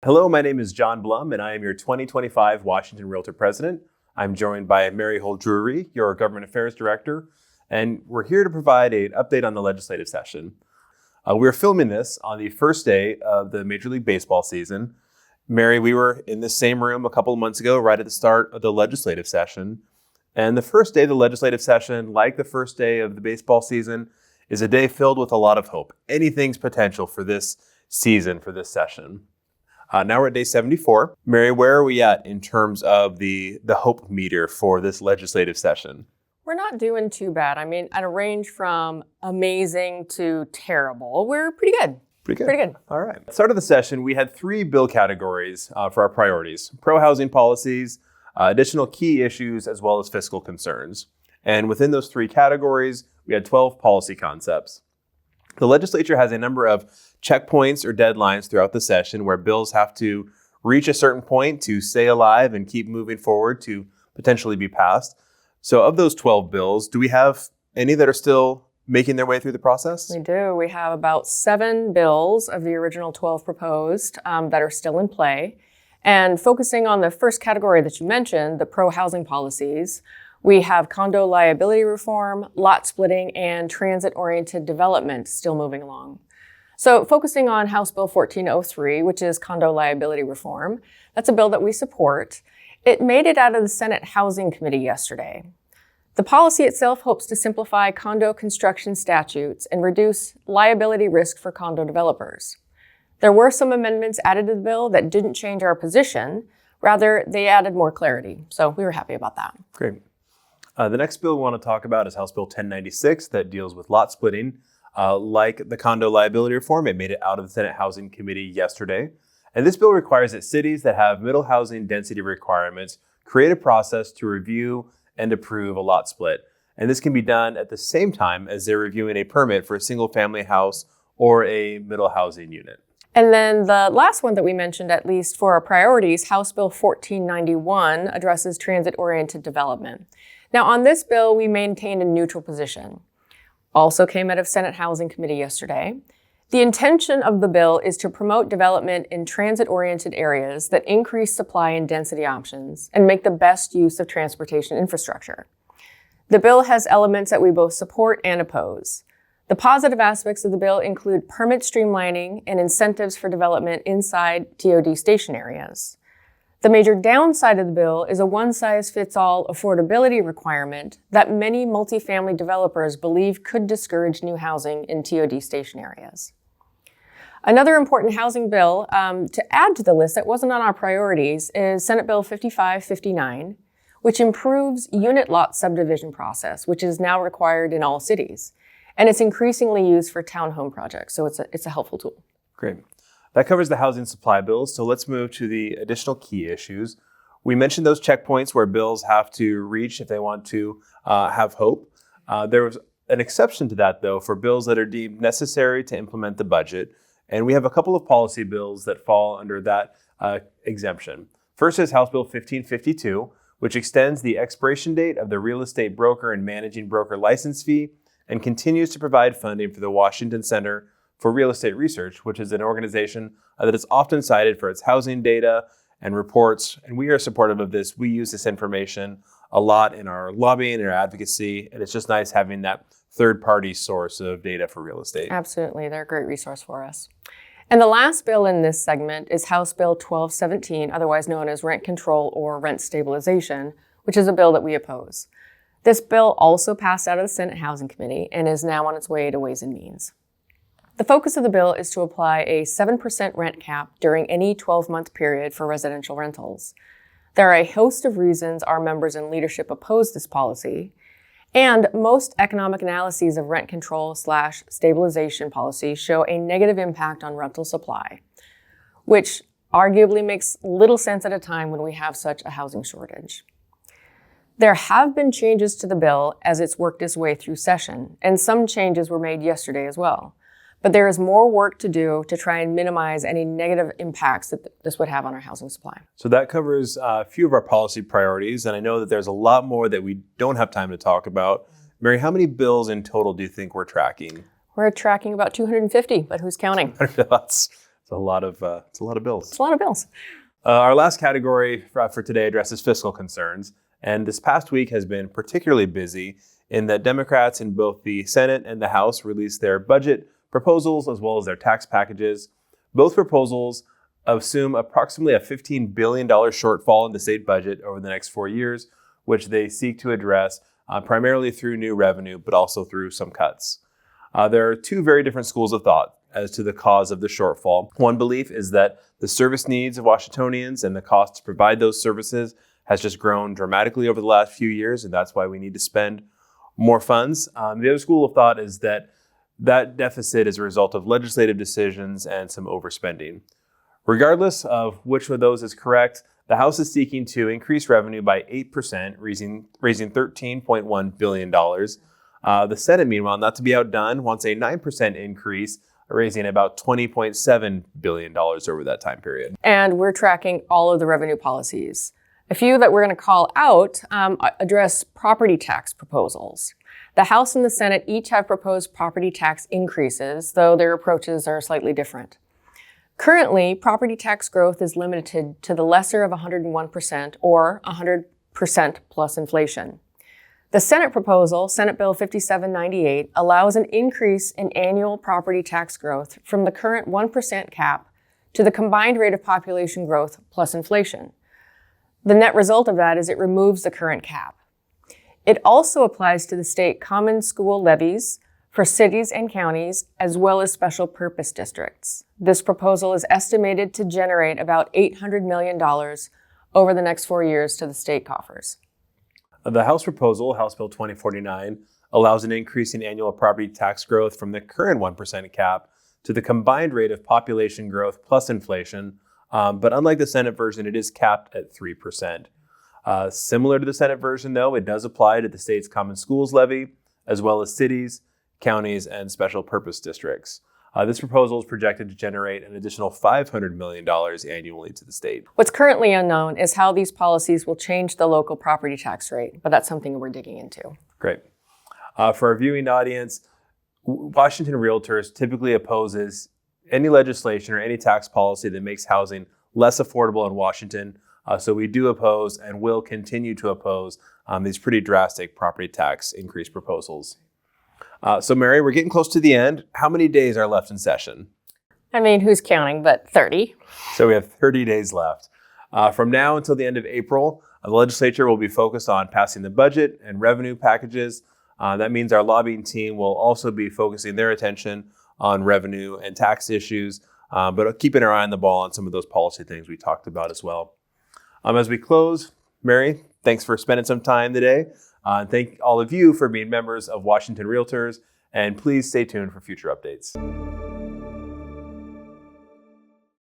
Hello, my name is John Blom, and I am your 2025 Washington Realtor President. I'm joined by Mary Hull-Drury, your Government Affairs Director, and we're here to provide an update on the legislative session. We're filming this on the first day of the Major League Baseball season. Mary, we were in this same room a couple of months ago, right at the start of the legislative session. And the first day of the legislative session, like the first day of the baseball season, is a day filled with a lot of hope. Anything's potential for this season, for this session. Now we're at day 74. Mary, where are we at in terms of the hope meter for this legislative session? We're not doing too bad. I mean, at a range from amazing to terrible, we're pretty good. Pretty good. All right. At the start of the session, we had three bill categories for our priorities: pro-housing policies, additional key issues, as well as fiscal concerns. And within those three categories, we had 12 policy concepts. The legislature has a number of checkpoints or deadlines throughout the session where bills have to reach a certain point to stay alive and keep moving forward to potentially be passed. So of those 12 bills, do we have any that are still making their way through the process? We do. We have about 7 bills of the original 12 proposed that are still in play. And focusing on the first category that you mentioned, the pro-housing policies, we have condo liability reform, lot splitting, and transit-oriented development still moving along. So focusing on House Bill 1403, which is condo liability reform, that's a bill that we support. It made it out of the Senate Housing Committee yesterday. The policy itself hopes to simplify condo construction statutes and reduce liability risk for condo developers. There were some amendments added to the bill that didn't change our position. Rather, they added more clarity. So we were happy about that. Great. The next bill we want to talk about is House Bill 1096 that deals with lot splitting. Like the condo liability reform, it made it out of the Senate Housing Committee yesterday. And this bill requires that cities that have middle housing density requirements create a process to review and approve a lot split. And this can be done at the same time as they're reviewing a permit for a single family house or a middle housing unit. And then the last one that we mentioned, at least for our priorities, House Bill 1491 addresses transit-oriented development. Now on this bill, we maintained a neutral position. Also came out of Senate Housing Committee yesterday. The intention of the bill is to promote development in transit-oriented areas that increase supply and density options and make the best use of transportation infrastructure. The bill has elements that we both support and oppose. The positive aspects of the bill include permit streamlining and incentives for development inside TOD station areas. The major downside of the bill is a one-size-fits-all affordability requirement that many multifamily developers believe could discourage new housing in TOD station areas. Another important housing bill to add to the list that wasn't on our priorities is Senate Bill 5559, which improves unit lot subdivision process, which is now required in all cities. And it's increasingly used for townhome projects, so it's a helpful tool. Great. That covers the housing supply bills, so let's move to the additional key issues. We mentioned those checkpoints where bills have to reach if they want to have hope. There was an exception to that, though, for bills that are deemed necessary to implement the budget, and we have a couple of policy bills that fall under that exemption. First is House Bill 1552, which extends the expiration date of the real estate broker and managing broker license fee and continues to provide funding for the Washington Center for Real Estate Research, which is an organization that is often cited for its housing data and reports. And we are supportive of this. We use this information a lot in our lobbying and our advocacy. And it's just nice having that third-party source of data for real estate. Absolutely. They're a great resource for us. And the last bill in this segment is House Bill 1217, otherwise known as rent control or rent stabilization, which is a bill that we oppose. This bill also passed out of the Senate Housing Committee and is now on its way to Ways and Means. The focus of the bill is to apply a 7% rent cap during any 12-month period for residential rentals. There are a host of reasons our members and leadership oppose this policy, and most economic analyses of rent control/stabilization policies show a negative impact on rental supply, which arguably makes little sense at a time when we have such a housing shortage. There have been changes to the bill as it's worked its way through session, and some changes were made yesterday as well. But there is more work to do to try and minimize any negative impacts that this would have on our housing supply. So that covers a few of our policy priorities, and I know that there's a lot more that we don't have time to talk about. Mary, how many bills in total do you think we're tracking? We're tracking about 250, but who's counting? That's It's a lot of bills. It's a lot of bills. Our last category for today addresses fiscal concerns. And this past week has been particularly busy in that Democrats in both the Senate and the House released their budget proposals as well as their tax packages. Both proposals assume approximately a $15 billion shortfall in the state budget over the next 4 years, which they seek to address primarily through new revenue, but also through some cuts. There are two very different schools of thought as to the cause of the shortfall. One belief is that the service needs of Washingtonians and the cost to provide those services has just grown dramatically over the last few years, and that's why we need to spend more funds. The other school of thought is that deficit is a result of legislative decisions and some overspending. Regardless of which of those is correct, the House is seeking to increase revenue by 8%, raising $13.1 billion. The Senate, meanwhile, not to be outdone, wants a 9% increase, raising about $20.7 billion over that time period. And we're tracking all of the revenue policies. A few that we're going to call out address property tax proposals. The House and the Senate each have proposed property tax increases, though their approaches are slightly different. Currently, property tax growth is limited to the lesser of 101% or 100% plus inflation. The Senate proposal, Senate Bill 5798, allows an increase in annual property tax growth from the current 1% cap to the combined rate of population growth plus inflation. The net result of that is it removes the current cap. It also applies to the state common school levies for cities and counties, as well as special purpose districts. This proposal is estimated to generate about $800 million over the next 4 years to the state coffers. The House proposal, House Bill 2049, allows an increase in annual property tax growth from the current 1% cap to the combined rate of population growth plus inflation. But unlike the Senate version, it is capped at 3%. Similar to the Senate version, though, it does apply to the state's common schools levy, as well as cities, counties, and special purpose districts. This proposal is projected to generate an additional $500 million annually to the state. What's currently unknown is how these policies will change the local property tax rate, but that's something we're digging into. Great. For our viewing audience, Washington REALTORS typically opposes any legislation or any tax policy that makes housing less affordable in Washington. So we do oppose and will continue to oppose these pretty drastic property tax increase proposals. So Mary, we're getting close to the end. How many days are left in session? I mean, who's counting, but 30. So we have 30 days left. From now until the end of April, the legislature will be focused on passing the budget and revenue packages. That means our lobbying team will also be focusing their attention on revenue and tax issues, but keeping our eye on the ball on some of those policy things we talked about as well. As we close, Mary, thanks for spending some time today. Thank all of you for being members of Washington REALTORS, and please stay tuned for future updates.